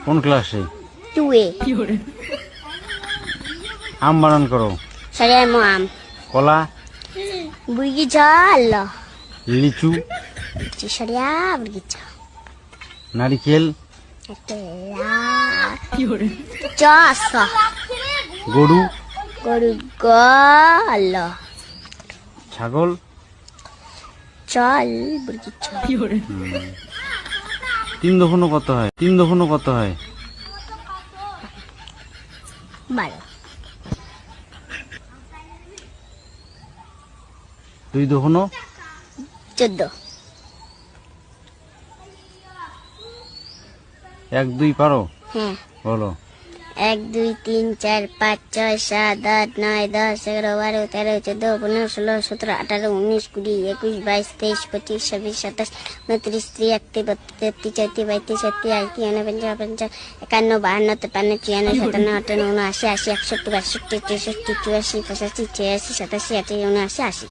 কোন ক্লাসে? 2A। আম বানান করো। Saya mau am. কলা, Begitu Allah. লিচু, Saya begitu. নারিকেল, Itulah. Jasa. গরু, Guru Allah. ছাগল, Chal begitu. 3 দোকানো কত হয়? 3 দোকানো কত হয়? Balo. 2 দোকানো 14। 1 2 পারো? হ্যাঁ। বলো। 1 2 3 4 5 6 7 8 9 10 11 12 13 14 15 16 17 18 19 20 21 22 23 25 26 27 29 30 31 32 33 34 35 36 37 38 39 40 51 52 53 54 55 56 57 58 62 63 64 65 86 86 87 88 89 80